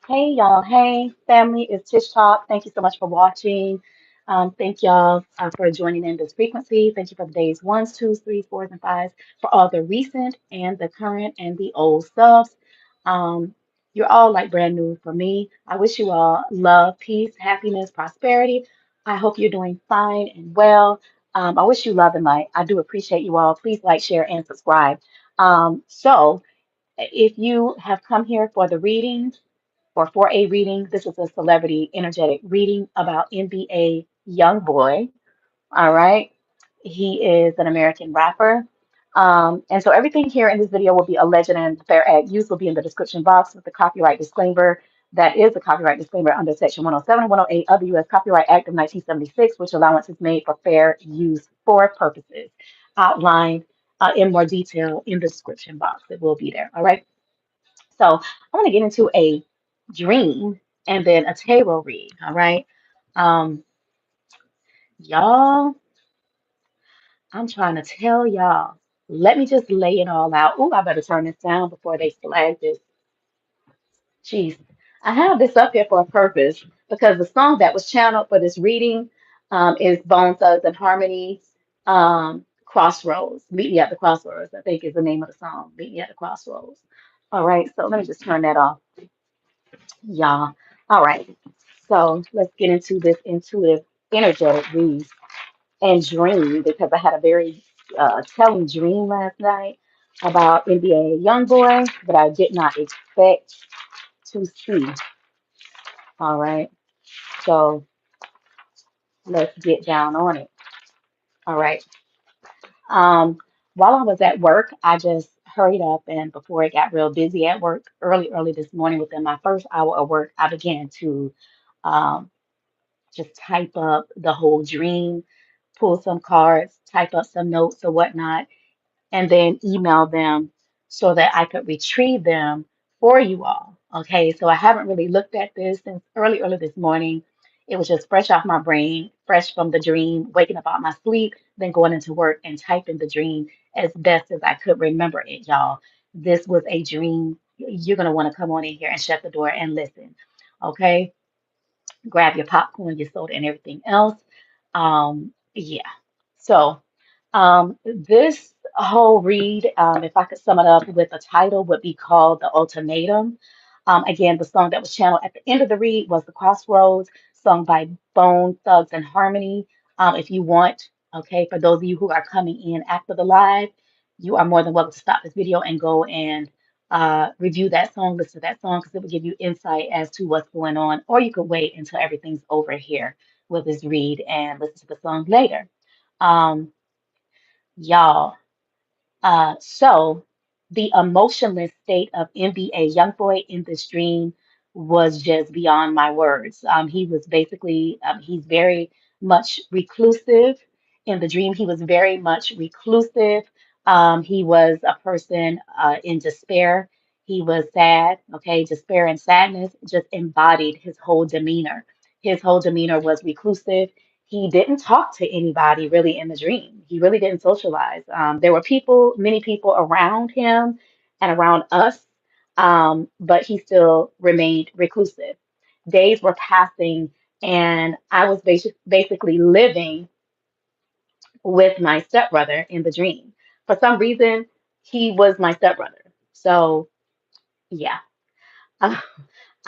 Hey y'all, hey family, it's Tish Talk. Thank you so much for watching. Thank y'all for joining in this frequency. Thank you for the days ones, twos, threes, fours, and fives, for all the recent and the current and the old subs. Um, you're all like brand new for me. I wish you all love, peace, happiness, prosperity. I hope you're doing fine and well. I wish you love and light. I do appreciate you all. Please like, share, and subscribe. If you have come here for the readings, or for a reading. This is a celebrity energetic reading about NBA Youngboy. All right. He is an American rapper. And so everything here in this video will be alleged and fair ad use will be in the description box with the copyright disclaimer. That is the copyright disclaimer under Section 107 and 108 of the U.S. Copyright Act of 1976, which allowance is made for fair use for purposes outlined in more detail in the description box. It will be there. All right. So I want to get into a dream and then a tarot read. All right. Um, y'all, I'm trying to tell y'all. Let me just lay it all out. Oh, I better turn this down before they flag this. Jeez. I have this up here for a purpose because the song that was channeled for this reading is Bone Thugs and Harmony Crossroads. Meet Me at the Crossroads, I think is the name of the song. Meet Me at the Crossroads. All right, so let me just turn that off, y'all. All right. So let's get into this intuitive, energetic read and dream because I had a very telling dream last night about NBA Youngboy, but I did not expect to see. All right. So let's get down on it. All right. Um, while I was at work, I just hurried up and before it got real busy at work early this morning within my first hour of work, I began to um, just type up the whole dream, pull some cards, type up some notes or whatnot, and then email them so that I could retrieve them for you all. Okay, so I haven't really looked at this since early this morning. It was just fresh off my brain, fresh from the dream, waking up out my sleep, then going into work and typing the dream as best as I could remember it, y'all. This was a dream. You're going to want to come on in here and shut the door and listen. Okay, grab your popcorn, your soda, and everything else. Yeah. So, this whole read, if I could sum it up with a title, would be called The Ultimatum. Again, the song that was channeled at the end of the read was The Crossroads, sung by Bone Thugs and Harmony. If you want, okay, for those of you who are coming in after the live, you are more than welcome to stop this video and go and review that song, listen to that song, because it will give you insight as to what's going on. Or you could wait until everything's over here with this read and listen to the song later. Um, y'all. So the emotionless state of NBA Youngboy in this dream was just beyond my words. He was basically, he's very much reclusive. In the dream, he was very much reclusive. He was a person in despair. He was sad, okay? Despair and sadness just embodied his whole demeanor. His whole demeanor was reclusive. He didn't talk to anybody really in the dream. He really didn't socialize. There were people, many people around him and around us, but he still remained reclusive. Days were passing, and I was basically living with my stepbrother in the dream. For some reason, he was my stepbrother. So, yeah.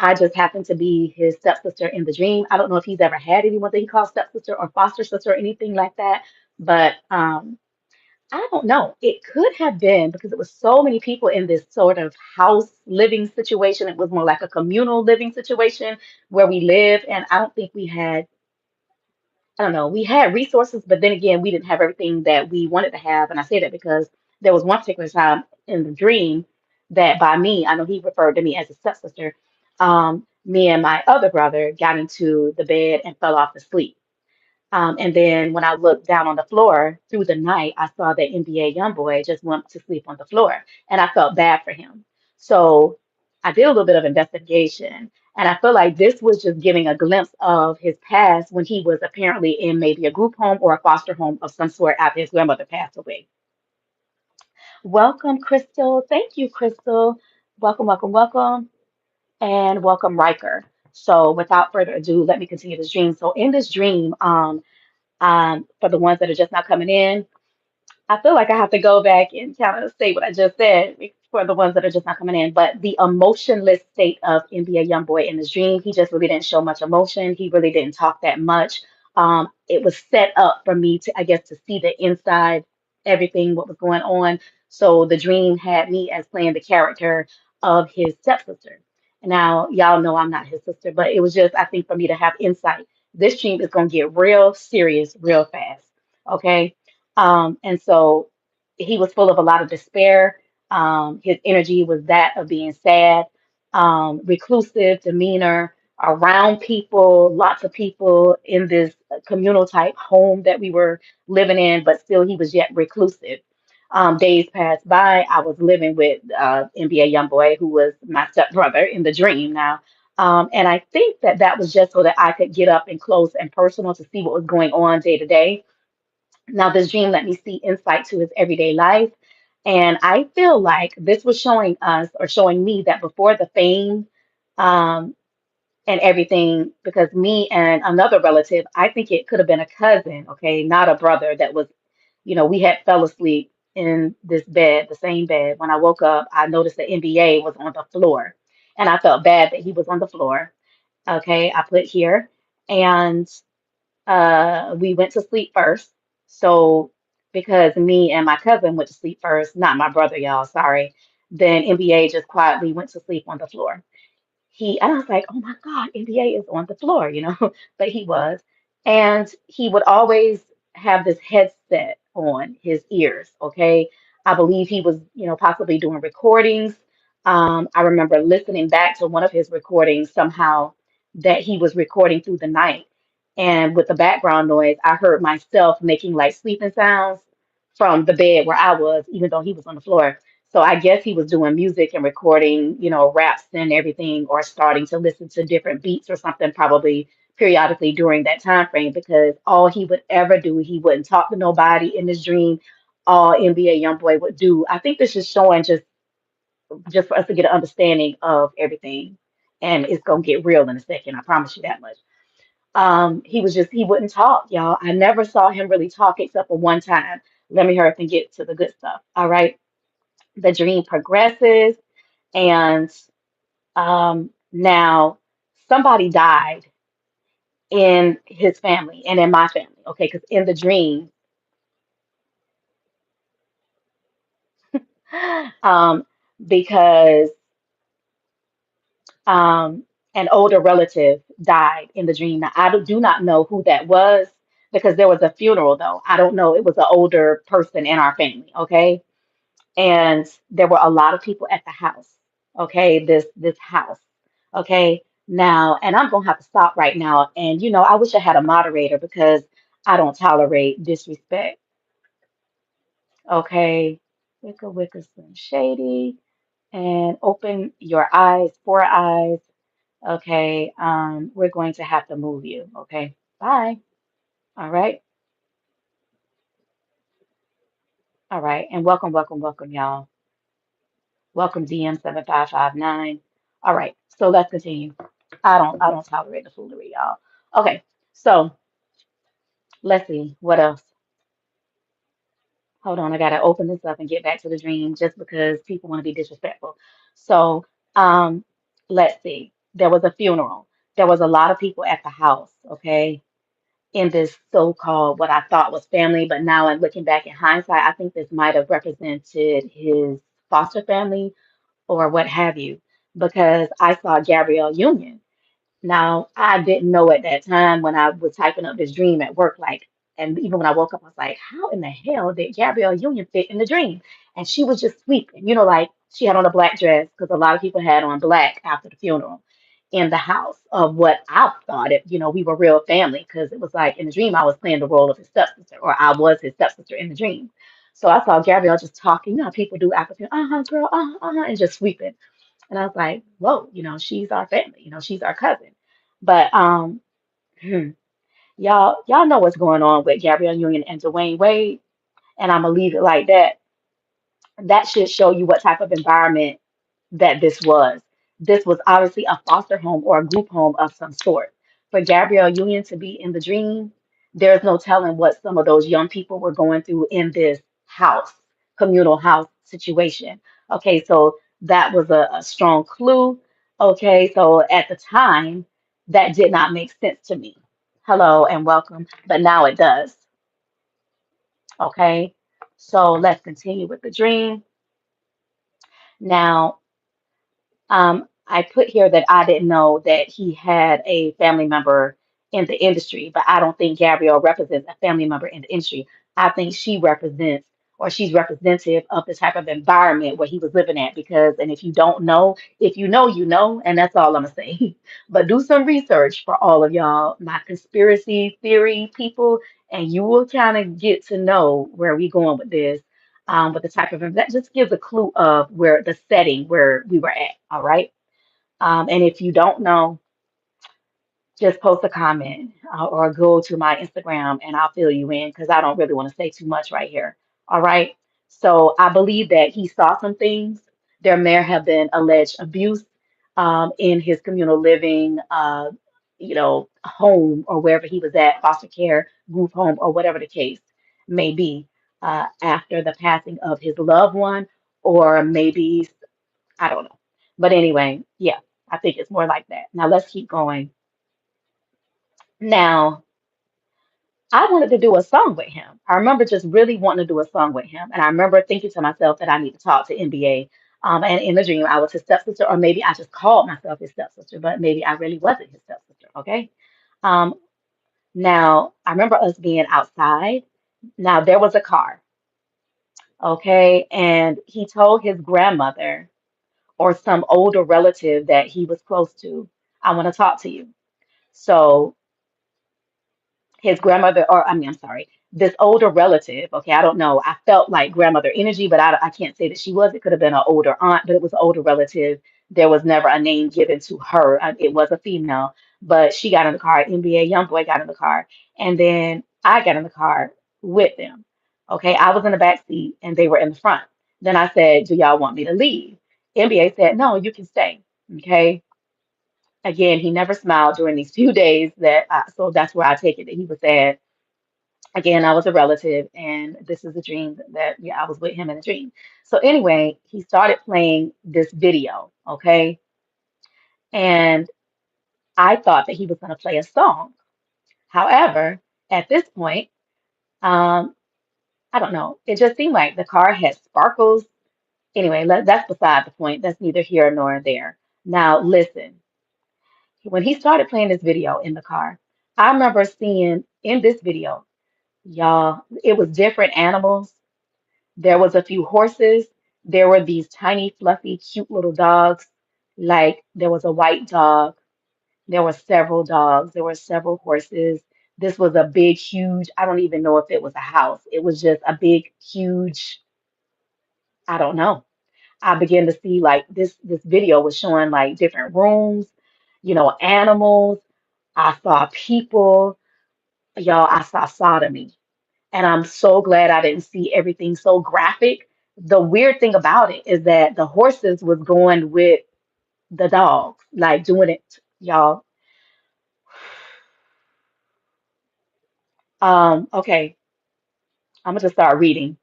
I just happened to be his stepsister in the dream. I don't know if he's ever had anyone that he calls stepsister or foster sister or anything like that, but I don't know. It could have been because it was so many people in this sort of house living situation. It was more like a communal living situation where we live, and I don't think we had, I don't know, we had resources, but then again, we didn't have everything that we wanted to have. And I say that because there was one particular time in the dream that by me, I know he referred to me as a stepsister. Me and my other brother got into the bed and fell off to sleep. And then when I looked down on the floor through the night, I saw that NBA Youngboy just went to sleep on the floor, and I felt bad for him. So I did a little bit of investigation, and I feel like this was just giving a glimpse of his past when he was apparently in maybe a group home or a foster home of some sort after his grandmother passed away. Welcome, Crystal. Thank you, Crystal. Welcome, welcome, welcome. and welcome Riker. So without further ado, let me continue this dream. So in this dream, for the ones that are just not coming in, I feel like I have to go back and kind of say what I just said for the ones that are just not coming in. But the emotionless state of NBA Youngboy in his dream, he just really didn't show much emotion. He really didn't talk that much. It was set up for me to, I guess, to see the inside, everything, what was going on. So the dream had me as playing the character of his stepsister. Now, y'all know I'm not his sister, but it was just, I think, for me to have insight. This dream is going to get real serious real fast. Okay. And so he was full of a lot of despair. His energy was that of being sad, reclusive demeanor around people, lots of people in this communal type home that we were living in, but still he was yet reclusive. Days passed by. I was living with NBA Youngboy, who was my stepbrother in the dream now. And I think that that was just so that I could get up and close and personal to see what was going on day to day. Now, this dream let me see insight to his everyday life. And I feel like this was showing us or showing me that before the fame um, and everything, because me and another relative, I think it could have been a cousin, okay, not a brother that was, we had fell asleep in this bed, the same bed. When I woke up, I noticed the NBA was on the floor. And I felt bad that he was on the floor. Okay, I put here. And we went to sleep first. So because me and my cousin went to sleep first, not my brother, y'all, sorry. Then NBA just quietly went to sleep on the floor. And I was like, oh my God, NBA is on the floor, but he was. And he would always have this headset on his ears, okay? I believe he was, possibly doing recordings. I remember listening back to one of his recordings somehow that he was recording through the night. And with the background noise, I heard myself making like sleeping sounds from the bed where I was, even though he was on the floor. So I guess he was doing music and recording, raps and everything, or starting to listen to different beats or something, probably periodically during that time frame, because all he would ever do, he wouldn't talk to nobody in his dream. All NBA Youngboy would do. I think this is showing just for us to get an understanding of everything. And it's gonna get real in a second, I promise you that much. He wouldn't talk, y'all. I never saw him really talk except for one time. Let me hurry up and get to the good stuff. All right. The dream progresses, and now somebody died in his family and in my family. Okay, because in the dream, um, because an older relative died in the dream. Now, do not know who that was because there was a funeral, though. I don't know. It was an older person in our family. Okay, and there were a lot of people at the house. Okay, this house. Okay, now, and I'm gonna have to stop right now. And I wish I had a moderator because I don't tolerate disrespect. Okay, Wicca Wicca Slim Shady, and open your eyes, four eyes. Okay, we're going to have to move you. Okay, bye. All right, all right, and welcome, welcome, welcome, y'all. Welcome, DM7559. All right, so let's continue. I don't tolerate the foolery, y'all. Okay, so let's see what else. Hold on, I gotta open this up and get back to the dream just because people want to be disrespectful. So, um, let's see. There was a funeral. There was a lot of people at the house, okay, in this so-called what I thought was family, but now in looking back in hindsight, I think this might have represented his foster family or what have you, because I saw Gabrielle Union. Now, I didn't know at that time when I was typing up this dream at work, like, and even when I woke up, I was like, how in the hell did Gabrielle Union fit in the dream? And she was just sweeping, like she had on a black dress because a lot of people had on black after the funeral in the house of what I thought we were real family because it was like in the dream I was playing the role of his stepsister or I was his stepsister in the dream. So I saw Gabrielle just talking, how people do after, uh-huh, girl, uh-huh, and just sweeping. And I was like, whoa, she's our family, she's our cousin. But hmm, y'all know what's going on with Gabrielle Union and Dwayne Wade, and I'm gonna leave it like that. That should show you what type of environment that this was. This was obviously a foster home or a group home of some sort. For Gabrielle Union to be in the dream, there's no telling what some of those young people were going through in this house, communal house situation. Okay, so that was a strong clue. Okay, so at the time, that did not make sense to me. Hello and welcome, but now it does. Okay, so let's continue with the dream. Now, I put here that I didn't know that he had a family member in the industry, but I don't think Gabrielle represents a family member in the industry. I think she represents or she's representative of the type of environment where he was living at. Because, and if you don't know, if you know, you know, and that's all I'm gonna say. But do some research for all of y'all, my conspiracy theory people, and you will kind of get to know where we going with this. But the type of that just gives a clue of where the setting where we were at. All right. And if you don't know, just post a comment or go to my Instagram and I'll fill you in because I don't really want to say too much right here. All right. So I believe that he saw some things. There may have been alleged abuse in his communal living, home or wherever he was at, foster care, group home, or whatever the case may be, after the passing of his loved one, or maybe, I don't know. But anyway, yeah, I think it's more like that. Now let's keep going. Now, I wanted to do a song with him. I remember just really wanting to do a song with him. And I remember thinking to myself that I need to talk to NBA. And in the dream, I was his stepsister, or maybe I just called myself his stepsister, but maybe I really wasn't his stepsister. Okay. Um, Now, I remember us being outside. Now, there was a car. Okay. And he told his grandmother or some older relative that he was close to, I want to talk to you. So, his grandmother, or I mean, I'm sorry, this older relative. Okay, I don't know. I felt like grandmother energy, but I can't say that she was. It could have been an older aunt, but it was an older relative. There was never a name given to her. It was a female, but she got in the car. NBA Youngboy got in the car, and then I got in the car with them. Okay, I was in the back seat, and they were in the front. Then I said, "Do y'all want me to leave?" NBA said, "No, you can stay." Okay. Again, he never smiled during these few days so that's where I take it that he was sad. Again, I was a relative, and this is a dream that, yeah, I was with him in a dream. So anyway, he started playing this video, okay? And I thought that he was going to play a song. However, at this point, um, I don't know. It just seemed like the car had sparkles. Anyway, that's beside the point. That's neither here nor there. Now, listen, when he started playing this video in the car, I remember seeing in this video, y'all, it was different animals. There was a few horses. There were these tiny, fluffy, cute little dogs. Like there was a white dog. There were several dogs. There were several horses. This was a big, huge, I don't even know if it was a house. It was just a big, huge, I don't know. I began to see like this video was showing like different rooms, animals. I saw people, y'all, I saw sodomy. And I'm so glad I didn't see everything so graphic. The weird thing about it is that the horses was going with the dogs, like doing it, y'all. Okay, I'm gonna just start reading.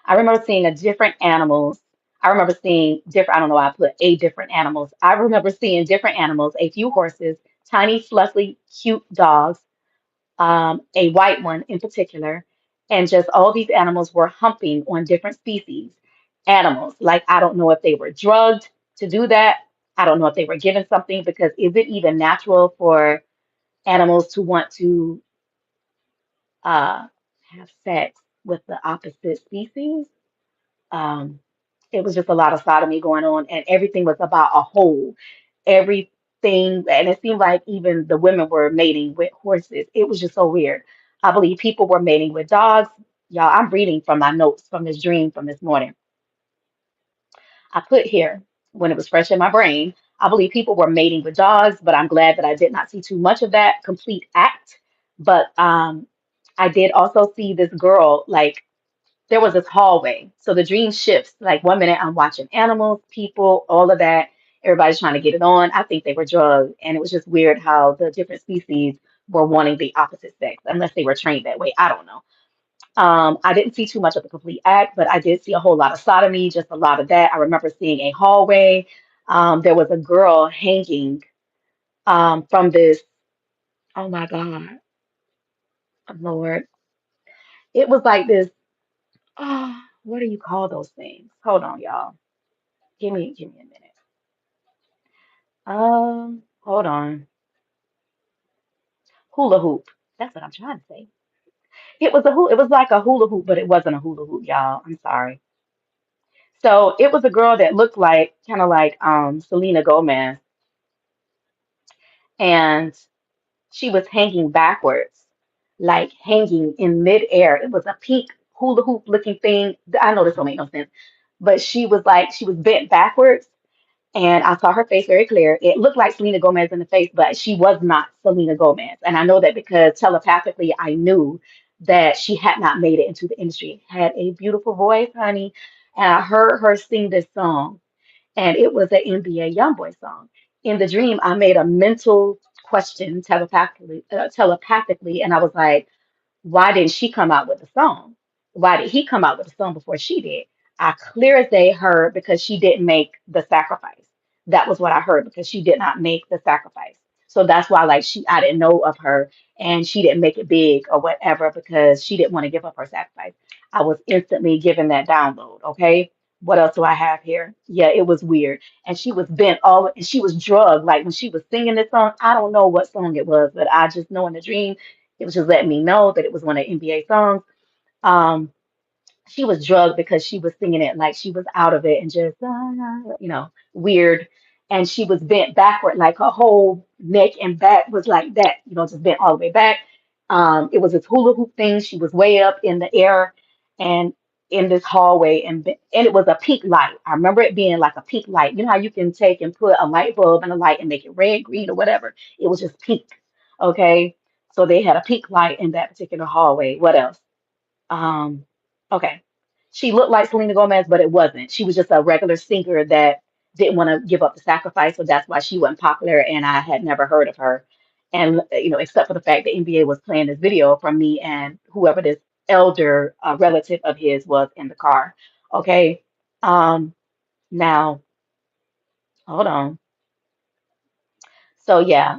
I remember seeing a different animals. I remember seeing different, I don't know why I put a different animals. I remember seeing different animals, a few horses, tiny, fluffy, cute dogs, a white one in particular, and just all these animals were humping on different species animals. Like, I don't know if they were drugged to do that. I don't know if they were given something because is it even natural for animals to want to uh, have sex with the opposite species? Um, it was just a lot of sodomy going on, and everything was about a whole. Everything, and it seemed like even the women were mating with horses. It was just so weird. I believe people were mating with dogs. Y'all, I'm reading from my notes from this dream from this morning. I put here when it was fresh in my brain. I believe people were mating with dogs, but I'm glad that I did not see too much of that complete act. But I did also see this girl like there was this hallway. So the dream shifts. Like 1 minute I'm watching animals, people, all of that. Everybody's trying to get it on. I think they were drugged. And it was just weird how the different species were wanting the opposite sex, unless they were trained that way. I don't know. I didn't see too much of the complete act, but I did see a whole lot of sodomy, just a lot of that. I remember seeing a hallway. There was a girl hanging from this, oh my God, Lord. It was like this, what do you call those things? Hold on, y'all. Give me a minute. Hold on. Hula hoop. That's what I'm trying to say. It was like a hula hoop, but it wasn't a hula hoop, y'all. I'm sorry. So it was a girl that looked like kind of like Selena Gomez, and she was hanging backwards, like hanging in midair. It was a pink hula hoop looking thing. I know this don't make no sense, but she was bent backwards, and I saw her face very clear. It looked like Selena Gomez in the face, but she was not Selena Gomez. And I know that because telepathically I knew that she had not made it into the industry. Had a beautiful voice, honey. And I heard her sing this song, and it was an NBA Youngboy song. In the dream, I made a mental question telepathically, and I was like, why didn't she come out with a song? Why did he come out with a song before she did? I clear as day heard because she didn't make the sacrifice. That was what I heard because she did not make the sacrifice. So that's why, like, I didn't know of her and she didn't make it big or whatever because she didn't want to give up her sacrifice. I was instantly given that download. Okay. What else do I have here? Yeah, it was weird. And she was and she was drugged. Like when she was singing this song, I don't know what song it was, but I just know in the dream it was just letting me know that it was one of the NBA songs. Um, she was drugged because she was singing it like she was out of it and just, weird. And she was bent backward, like her whole neck and back was like that, just bent all the way back. It was this hula hoop thing. She was way up in the air and in this hallway, and it was a pink light. I remember it being like a pink light. You know how you can take and put a light bulb in a light and make it red, green, or whatever. It was just pink. Okay. So they had a pink light in that particular hallway. What else? Um, okay. She looked like Selena Gomez, but it wasn't. She was just a regular singer that didn't want to give up the sacrifice, so that's why she wasn't popular, and I had never heard of her. And except for the fact that NBA was playing this video from me and whoever this elder relative of his was in the car. Okay. Now hold on. So yeah,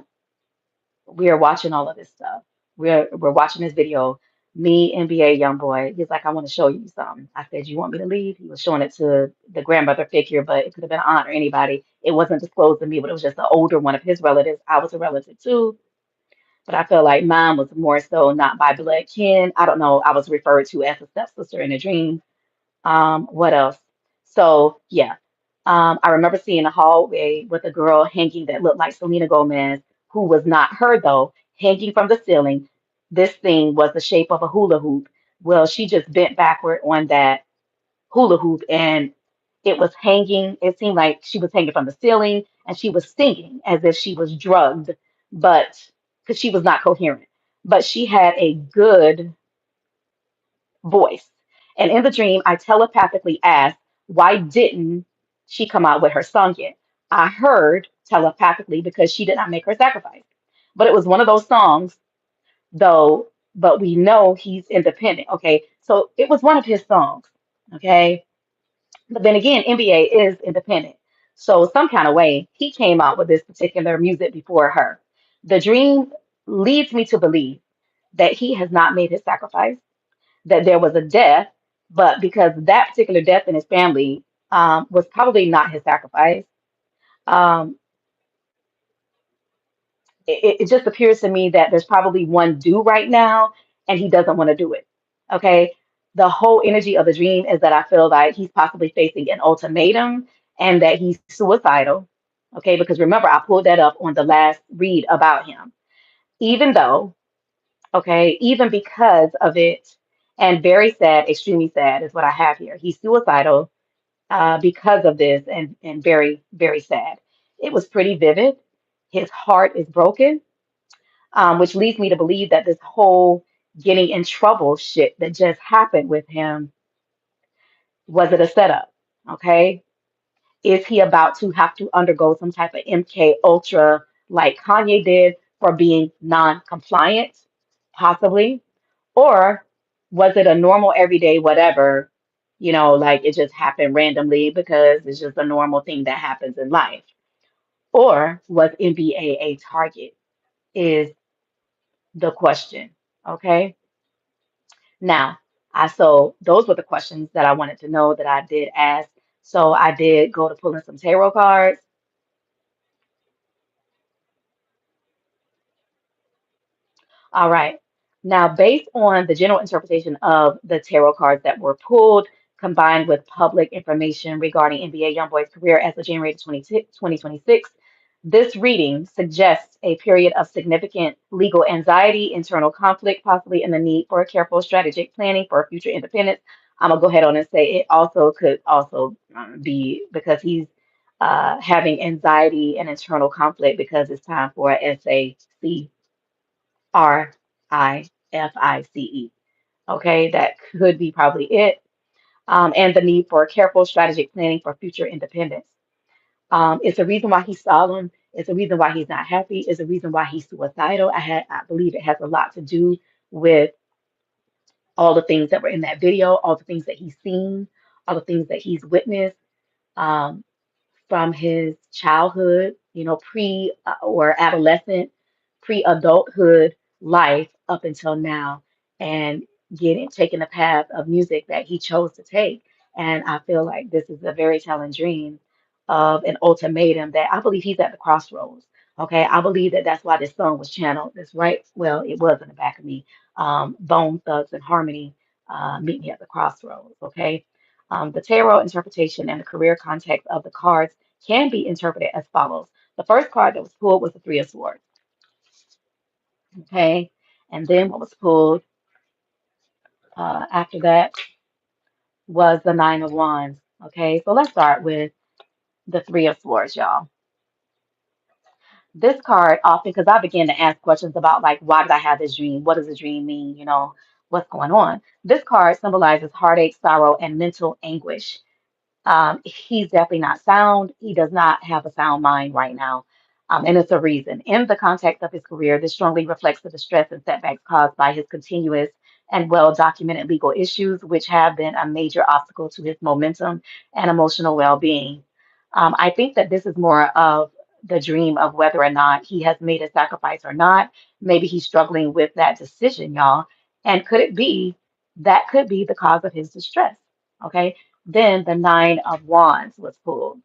we are watching all of this stuff. We're watching this video. Me, NBA Youngboy. He's like, I want to show you something. I said, you want me to leave? He was showing it to the grandmother figure, but it could have been an aunt or anybody. It wasn't disclosed to me, but it was just the older one of his relatives. I was a relative too, but I feel like mine was more so not by blood kin. I don't know. I was referred to as a stepsister in a dream. What else? So yeah, I remember seeing a hallway with a girl hanging that looked like Selena Gomez, who was not her though, hanging from the ceiling. This thing was the shape of a hula hoop. Well, she just bent backward on that hula hoop and it was hanging. It seemed like she was hanging from the ceiling and she was singing as if she was drugged, but because she was not coherent. But she had a good voice. And in the dream, I telepathically asked, why didn't she come out with her song yet? I heard telepathically because she did not make her sacrifice. But it was one of those songs, though, but we know he's independent. Okay. So it was one of his songs. Okay. But then again, NBA is independent. So some kind of way he came out with this particular music before her. The dream leads me to believe that he has not made his sacrifice, that there was a death, but because that particular death in his family was probably not his sacrifice, um, it just appears to me that there's probably one due right now and he doesn't want to do it. Okay. The whole energy of the dream is that I feel like he's possibly facing an ultimatum and that he's suicidal. Okay. Because remember, I pulled that up on the last read about him. Even though, okay, even because of it, and very sad, extremely sad is what I have here. He's suicidal because of this, and very, very sad. It was pretty vivid. His heart is broken, which leads me to believe that this whole getting in trouble shit that just happened with him. Was it a setup? Okay. Is he about to have to undergo some type of MK Ultra like Kanye did for being non-compliant? Possibly. Or was it a normal everyday whatever, like it just happened randomly because it's just a normal thing that happens in life? Or was NBA a target? Is the question. Okay. Now, so those were the questions that I wanted to know that I did ask. So I did go to pulling some tarot cards. All right. Now, based on the general interpretation of the tarot cards that were pulled, combined with public information regarding NBA Youngboy's career as of January 2026, this reading suggests a period of significant legal anxiety, internal conflict, possibly, and the need for careful strategic planning for future independence. I'm gonna go ahead on and say it also could also be because he's having anxiety and internal conflict because it's time for a SACRIFICE. Okay, that could be probably it. And the need for careful strategic planning for future independence. It's a reason why he's solemn. It's a reason why he's not happy. It's a reason why he's suicidal. I believe it has a lot to do with all the things that were in that video, all the things that he's seen, all the things that he's witnessed. Um, from his childhood, pre or adolescent, pre-adulthood life up until now, and getting taking the path of music that he chose to take. And I feel like this is a very telling dream of an ultimatum that I believe he's at the crossroads. Okay, I believe that that's why this song was channeled. That's right. Well, it was in the back of me. Bone Thugs and Harmony, meet me at the crossroads. Okay, the tarot interpretation and the career context of the cards can be interpreted as follows. The first card that was pulled was the Three of Swords. Okay. And then what was pulled after that was the Nine of Wands. Okay. So let's start with the Three of Swords, y'all. This card often, because I began to ask questions about, like, why did I have this dream? What does the dream mean? What's going on? This card symbolizes heartache, sorrow, and mental anguish. He's definitely not sound. He does not have a sound mind right now. And it's a reason. In the context of his career, this strongly reflects the distress and setbacks caused by his continuous and well documented legal issues, which have been a major obstacle to his momentum and emotional well being. I think that this is more of the dream of whether or not he has made a sacrifice or not. Maybe he's struggling with that decision, y'all. And could it be that could be the cause of his distress? Okay. Then the Nine of Wands was pulled.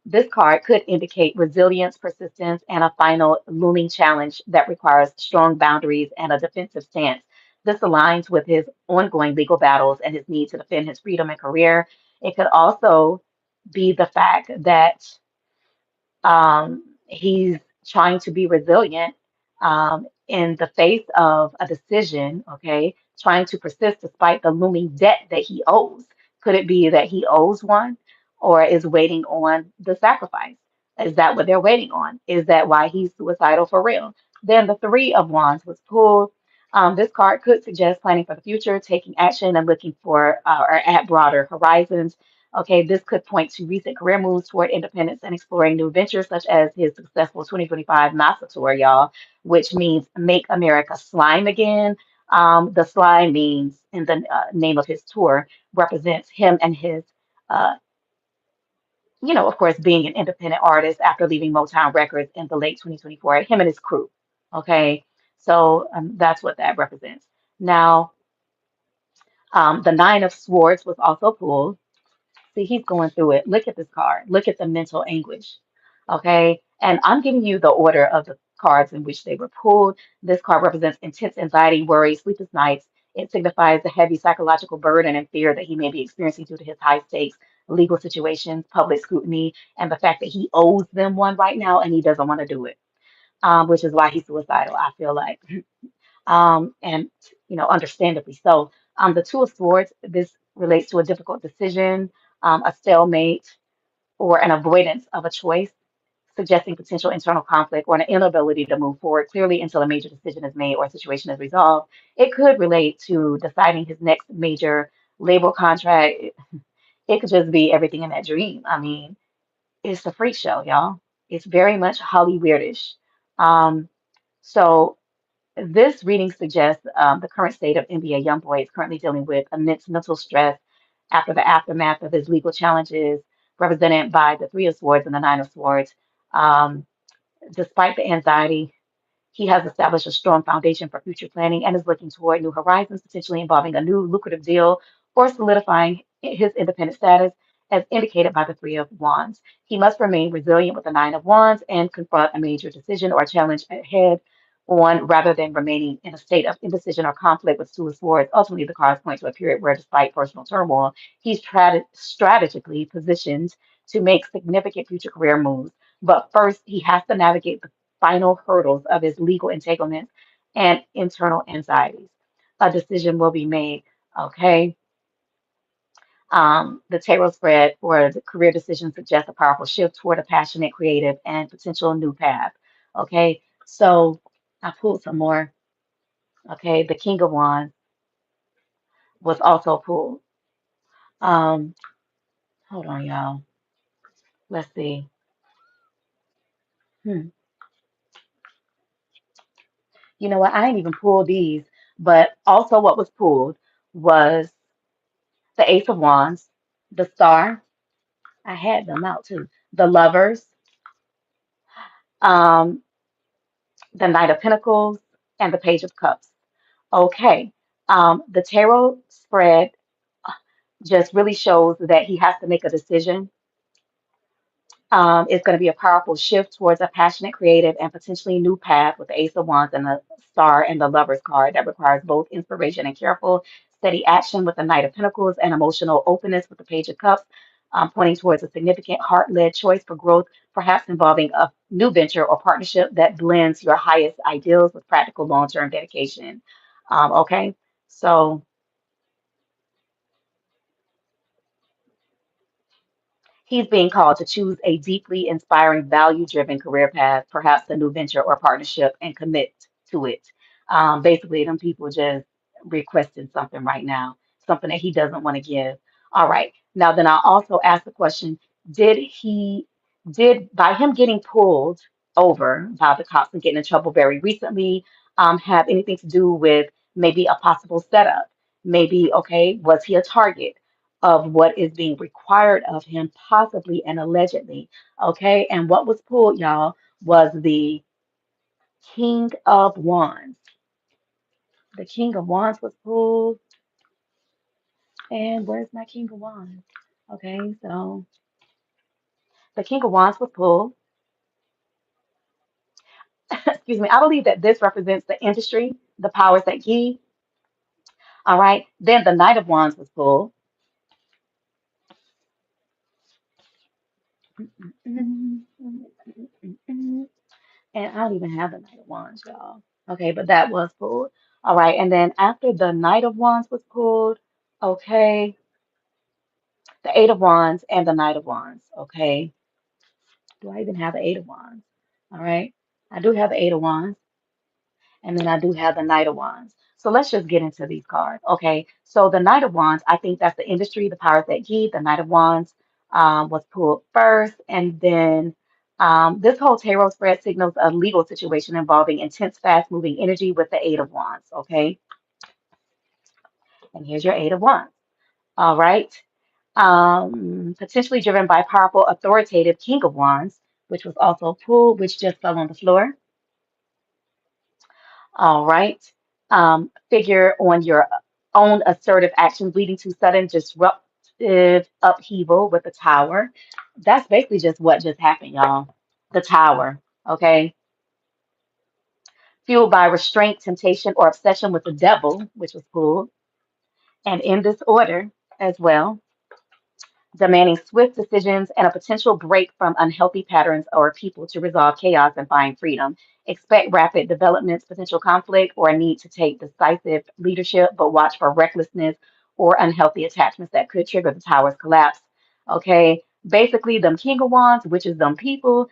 This card could indicate resilience, persistence, and a final looming challenge that requires strong boundaries and a defensive stance. This aligns with his ongoing legal battles and his need to defend his freedom and career. It could also be the fact that he's trying to be resilient in the face of a decision, okay, trying to persist despite the looming debt that he owes. Could it be that he owes one or is waiting on the sacrifice? Is that what they're waiting on? Is that why he's suicidal for real? Then the Three of Wands was pulled. This card could suggest planning for the future, taking action, and looking for or at broader horizons. Okay, this could point to recent career moves toward independence and exploring new ventures, such as his successful 2025 NASA tour, y'all, which means Make America Slime Again. The slime means, in the name of his tour, represents him and his, uh, of course, being an independent artist after leaving Motown Records in the late 2024, him and his crew. Okay, so that's what that represents. Now, the Nine of Swords was also pulled. See, he's going through it. Look at this card. Look at the mental anguish. Okay. And I'm giving you the order of the cards in which they were pulled. This card represents intense anxiety, worry, sleepless nights. It signifies the heavy psychological burden and fear that he may be experiencing due to his high stakes legal situations, public scrutiny, and the fact that he owes them one right now and he doesn't want to do it, which is why he's suicidal, I feel like. And understandably so. The Two of Swords, this relates to a difficult decision, a stalemate, or an avoidance of a choice, suggesting potential internal conflict or an inability to move forward clearly until a major decision is made or a situation is resolved. It could relate to deciding his next major label contract. It could just be everything in that dream. I mean, it's a freak show, y'all. It's very much Hollywoodish. Um, so this reading suggests the current state of NBA Youngboy is currently dealing with immense mental stress after the aftermath of his legal challenges, represented by the Three of Swords and the Nine of Swords. Um, Despite the anxiety, he has established a strong foundation for future planning and is looking toward new horizons, potentially involving a new lucrative deal or solidifying his independent status, as indicated by the Three of Wands. He must remain resilient with the Nine of Wands and confront a major decision or challenge ahead on rather than remaining in a state of indecision or conflict with Two of Swords. Ultimately, the cards point to a period where, despite personal turmoil, he's strategically positioned to make significant future career moves. But first, he has to navigate the final hurdles of his legal entanglements and internal anxieties. A decision will be made. Okay. The tarot spread for the career decision suggests a powerful shift toward a passionate, creative, and potential new path. Okay. So I pulled some more. Okay. The King of Wands was also pulled. Um, Hold on, y'all. Let's see. Hmm. You know what? I didn't even pull these, but also what was pulled was the Ace of Wands, the Star. I had them out too. The Lovers, um, the Knight of Pentacles, and the Page of Cups. Okay. The tarot spread just really shows that he has to make a decision. It's going to be a powerful shift towards a passionate, creative, and potentially new path with the Ace of Wands and the Star and the Lovers card that requires both inspiration and careful, steady action with the Knight of Pentacles and emotional openness with the Page of Cups, pointing towards a significant heart-led choice for growth, perhaps involving a new venture or partnership that blends your highest ideals with practical long-term dedication. Okay, so he's being called to choose a deeply inspiring, value driven career path, perhaps a new venture or partnership, and commit to it. Basically, them people just requesting something right now, something that he doesn't want to give. All right. Now, then I also asked the question, did he, did by him getting pulled over by the cops and getting in trouble very recently, have anything to do with maybe a possible setup? Maybe, okay, was he a target of what is being required of him, possibly and allegedly? Okay, and what was pulled, y'all, was the King of Wands. The King of Wands was pulled. And where's my King of Wands? Okay, so the King of Wands was pulled. Excuse me. I believe that this represents the industry, the powers that be. All right. Then the Knight of Wands was pulled. And I don't even have the Knight of Wands, y'all. Okay, but that was pulled. All right, and then after the Knight of Wands was pulled, okay, the Eight of Wands and the Knight of Wands. Okay, do I even have the Eight of Wands? All right, I do have the Eight of Wands. And then I do have the Knight of Wands. So let's just get into these cards. Okay. So the Knight of Wands, I think that's the industry, the powers that be. The Knight of Wands was pulled first. And then this whole tarot spread signals a legal situation involving intense, fast moving energy with the Eight of Wands. Okay. And here's your Eight of Wands. All right. Potentially driven by powerful, authoritative King of Wands, which was also pulled, which just fell on the floor. All right. Figure on your own assertive actions leading to sudden disruptive upheaval with the tower. That's basically just what just happened, y'all. The tower. Okay. Fueled by restraint, temptation, or obsession with the devil, which was pulled. And in this order as well, demanding swift decisions and a potential break from unhealthy patterns or people to resolve chaos and find freedom. Expect rapid developments, potential conflict, or a need to take decisive leadership, but watch for recklessness or unhealthy attachments that could trigger the tower's collapse. Okay, basically, them King of Wands, which is them people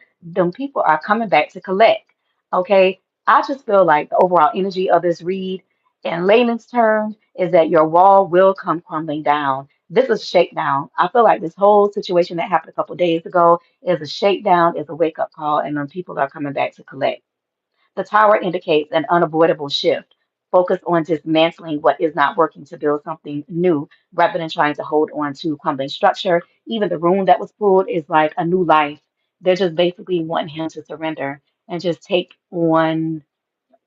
are coming back to collect. Okay, I just feel like the overall energy of this read. In layman's terms, is that your wall will come crumbling down. This is shakedown. I feel like this whole situation that happened a couple days ago is a shakedown, is a wake up call, and then people are coming back to collect. The tower indicates an unavoidable shift. Focus on dismantling what is not working to build something new rather than trying to hold on to crumbling structure. Even the room that was pulled is like a new life. They're just basically wanting him to surrender and just take on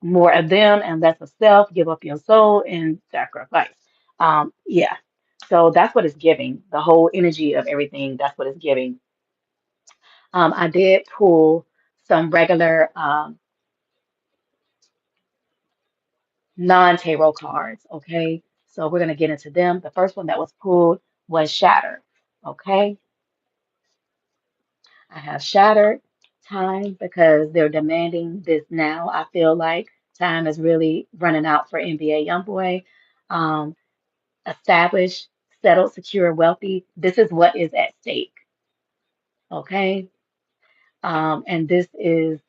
more of them and less of self, give up your soul and sacrifice. Yeah. So that's what it's giving. The whole energy of everything, that's what it's giving. I did pull some regular non-tarot cards, okay? So we're gonna get into them. The first one that was pulled was Shattered, okay? I have Shattered time because they're demanding this now. I feel like time is really running out for NBA Youngboy. Um, Established, settled, secure, wealthy. This is what is at stake, okay? And this is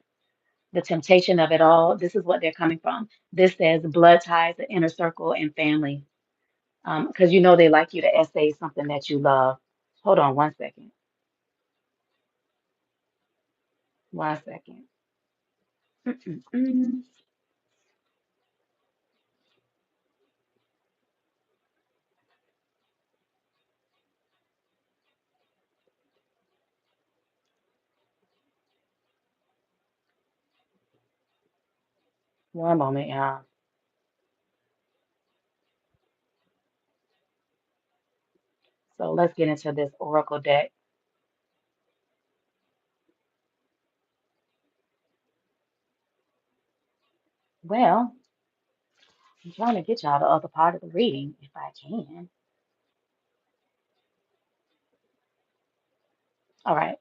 the temptation of it all. This is what they're coming from. This says blood ties, the inner circle, and family. Because you know they like you to essay something that you love. Hold on one second. One second. Mm-mm-mm. One moment, y'all. So let's get into this oracle deck. Well, I'm trying to get y'all the other part of the reading if I can. All right,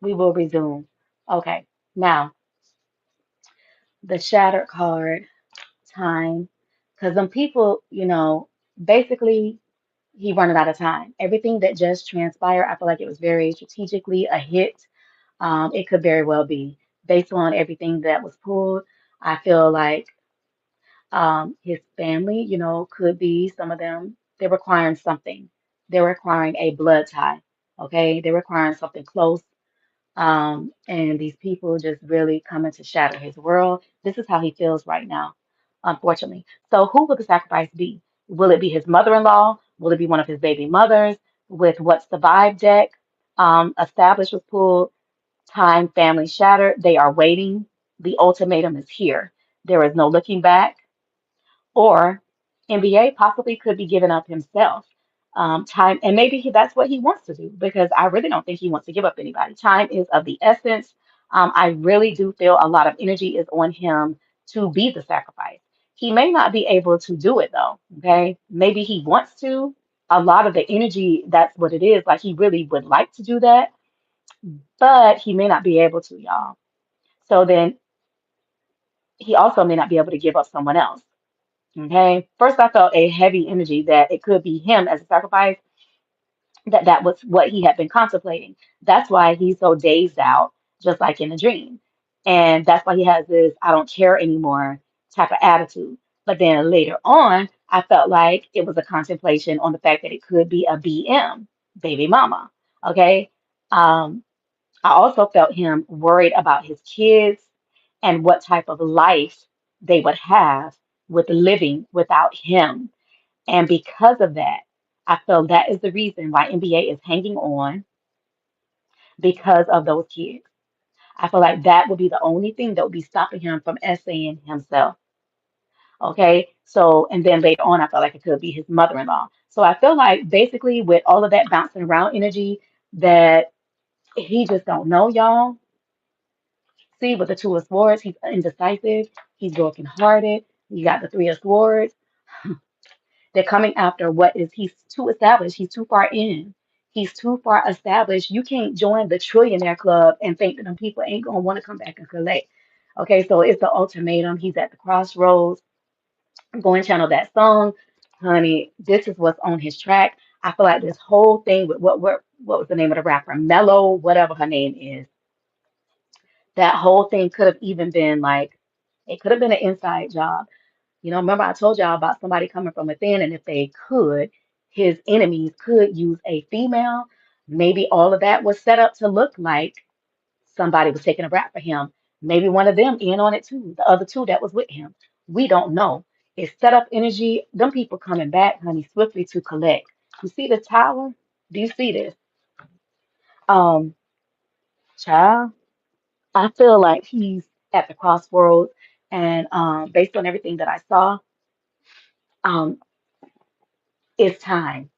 we will resume. Okay, now the shattered card, time, because them people, basically he running out of time. Everything that just transpired, I feel like it was very strategically a hit. It could very well be based on everything that was pulled. I feel like his family, could be some of them. They're requiring something. They're requiring a blood tie. Okay, they're requiring something close. And these people just really coming to shatter his world. This is how he feels right now, unfortunately. So, who will the sacrifice be? Will it be his mother-in-law? Will it be one of his baby mothers? With what's the vibe deck? Established with pulled, time, family shattered. They are waiting. The ultimatum is here. There is no looking back. Or NBA possibly could be giving up himself. Time, and maybe that's what he wants to do because I really don't think he wants to give up anybody. Time is of the essence. I really do feel a lot of energy is on him to be the sacrifice. He may not be able to do it though. Okay. Maybe he wants to. A lot of the energy, that's what it is. Like he really would like to do that, but he may not be able to, y'all. So then he also may not be able to give up someone else. Okay. First, I felt a heavy energy that it could be him as a sacrifice, that was what he had been contemplating. That's why he's so dazed out, just like in a dream. And that's why he has this I don't care anymore type of attitude. But then later on, I felt like it was a contemplation on the fact that it could be a BM, baby mama. Okay. Um, I also felt him worried about his kids and what type of life they would have with living without him. And because of that, I feel that is the reason why NBA is hanging on because of those kids. I feel like that would be the only thing that would be stopping him from essaying himself. Okay. So, and then later on, I felt like it could be his mother-in-law. So I feel like basically with all of that bouncing around energy that he just don't know, y'all. See, with the two of swords, he's indecisive, he's brokenhearted. You got the three of swords. They're coming after what is he's too established. He's too far in. He's too far established. You can't join the trillionaire club and think that them people ain't gonna want to come back and collect. Okay, so it's the ultimatum. He's at the crossroads. Go and channel that song, honey. This is what's on his track. I feel like this whole thing with what was the name of the rapper? Mellow, whatever her name is. That whole thing could have even been like it could have been an inside job. Remember I told y'all about somebody coming from within, and if they could, his enemies could use a female. Maybe all of that was set up to look like somebody was taking a rap for him. Maybe one of them in on it too, the other two that was with him. We don't know. It's set up energy. Them people coming back, honey, swiftly to collect. You see the tower? Do you see this? Um, Child, I feel like he's at the crossroads, and based on everything that I saw, um, it's time.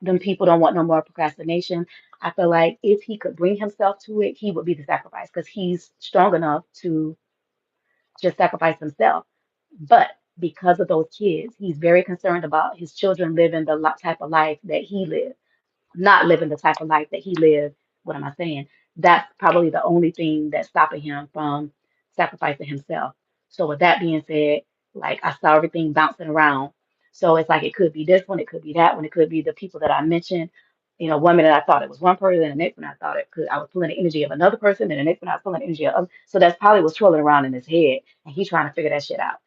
Them people don't want no more procrastination. I feel like if he could bring himself to it, he would be the sacrifice because he's strong enough to just sacrifice himself. But because of those kids, he's very concerned about his children living the type of life that he lived, not living the type of life that he lived. What am I saying? That's probably the only thing that's stopping him from sacrificing himself. So with that being said, like I saw everything bouncing around. So it's like it could be this one, it could be that one, it could be the people that I mentioned. One minute I thought it was one person, and the next one I thought I was pulling the energy of another person, and the next one I was pulling the energy of other. So that's probably what's swirling around in his head, and he's trying to figure that shit out.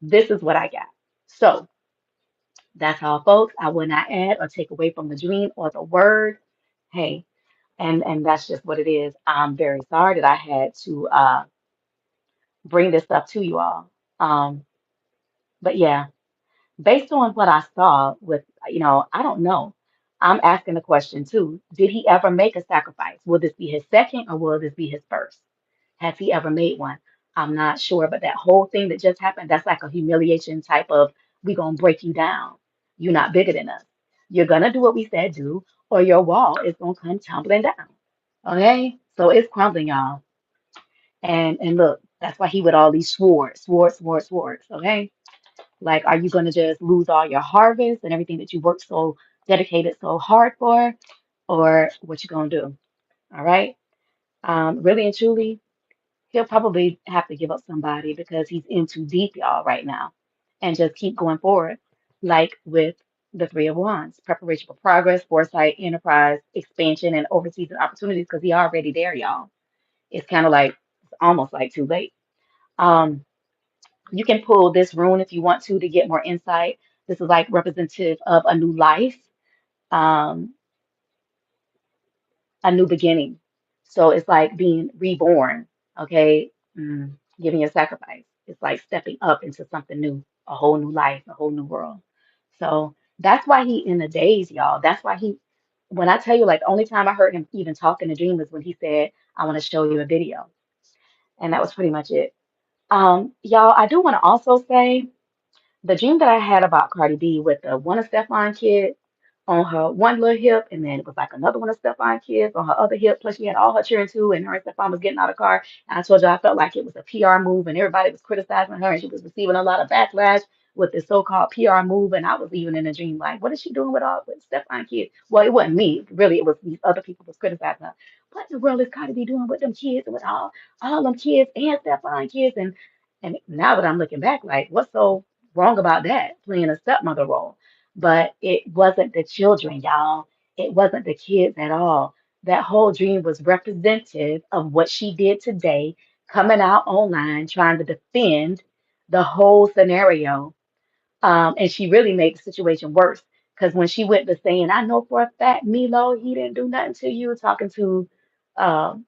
This is what I got. So that's all, folks. I will not add or take away from the dream or the word. Hey, and that's just what it is. I'm very sorry that I had to bring this up to you all. Um, but yeah, based on what I saw with, I don't know. I'm asking the question too. Did he ever make a sacrifice? Will this be his second or will this be his first? Has he ever made one? I'm not sure, but that whole thing that just happened, that's like a humiliation type of, we gonna break you down. You're not bigger than us. You're gonna do what we said do, or your wall is gonna come tumbling down. Okay? So it's crumbling, y'all. And look, that's why he with all these swords, okay? Like, are you gonna just lose all your harvest and everything that you worked so dedicated so hard for? Or what you gonna do? All right? Really and truly, he'll probably have to give up somebody because he's in too deep, y'all, right now. And just keep going forward, like with the Three of Wands, preparation for progress, foresight, enterprise, expansion, and overseas opportunities, because he already there, y'all. It's kind of like it's almost like too late. Um, you can pull this rune if you want to get more insight. This is like representative of a new life. Um, a new beginning. So it's like being reborn, okay? Giving a sacrifice. It's like stepping up into something new, a whole new life, a whole new world. So that's why he in a daze, y'all. That's why when I tell you, like, the only time I heard him even talk in a dream was when he said, I want to show you a video. And that was pretty much it. Y'all, I do want to also say the dream that I had about Cardi B with the one of Stefan kid on her one little hip, and then it was like another one of Stefan kids on her other hip. Plus, she had all her children too, and her and Stefan was getting out of the car. And I told you I felt like it was a PR move, and everybody was criticizing her, and she was receiving a lot of backlash with this so-called PR move. And I was even in a dream like, what is she doing with Stefan kids? Well, it wasn't me, really. It was these other people was criticizing her. What in the world is Cardi B doing with them kids and with all them kids and Stefan kids? And now that I'm looking back, like, what's so wrong about that? Playing a stepmother role. But it wasn't the children, y'all. It wasn't the kids at all. That whole dream was representative of what she did today, coming out online trying to defend the whole scenario. And she really made the situation worse because when she went to saying, I know for a fact, Milo, he didn't do nothing to you, talking to um,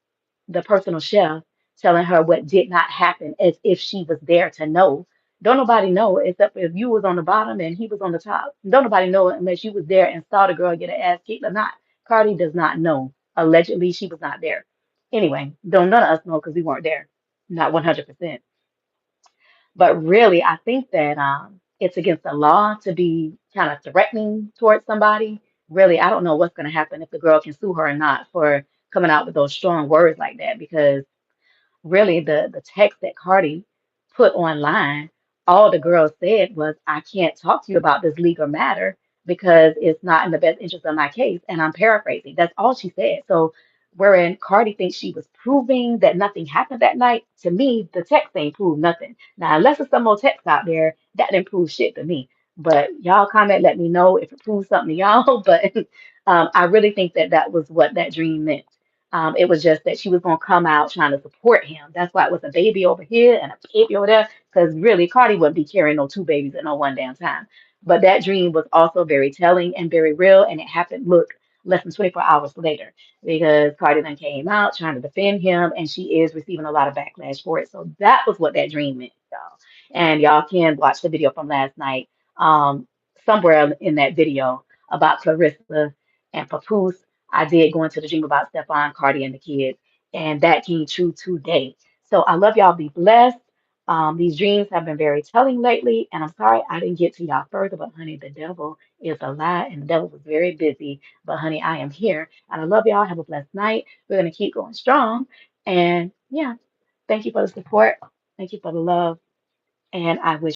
the personal chef, telling her what did not happen as if she was there to know. Don't nobody know except if you was on the bottom and he was on the top. Don't nobody know unless you was there and saw the girl get her ass kicked or not. Cardi does not know. Allegedly, she was not there. Anyway, don't none of us know because we weren't there. Not 100%. But really, I think that it's against the law to be kind of threatening towards somebody. Really, I don't know what's going to happen if the girl can sue her or not for coming out with those strong words like that because really the text that Cardi put online, all the girl said was, I can't talk to you about this legal matter because it's not in the best interest of my case. And I'm paraphrasing. That's all she said. So wherein Cardi thinks she was proving that nothing happened that night, to me, the text ain't proved nothing. Now, unless there's some more text out there, that didn't prove shit to me. But y'all comment, let me know if it proves something to y'all. But I really think that that was what that dream meant. It was just that she was gonna come out trying to support him. That's why it was a baby over here and a baby over there. Because really, Cardi wouldn't be carrying no two babies at no one damn time. But that dream was also very telling and very real, and it happened. Look, less than 24 hours later, because Cardi then came out trying to defend him, and she is receiving a lot of backlash for it. So that was what that dream meant, y'all. And y'all can watch the video from last night. Um, Somewhere in that video about Clarissa and Papoose, I did go into the dream about Stephon, Cardi, and the kids, and that came true today. So I love y'all. Be blessed. These dreams have been very telling lately, and I'm sorry I didn't get to y'all further, but honey, the devil is a lie, and the devil was very busy. But honey, I am here, and I love y'all. Have a blessed night. We're gonna keep going strong, and yeah, thank you for the support. Thank you for the love, and I wish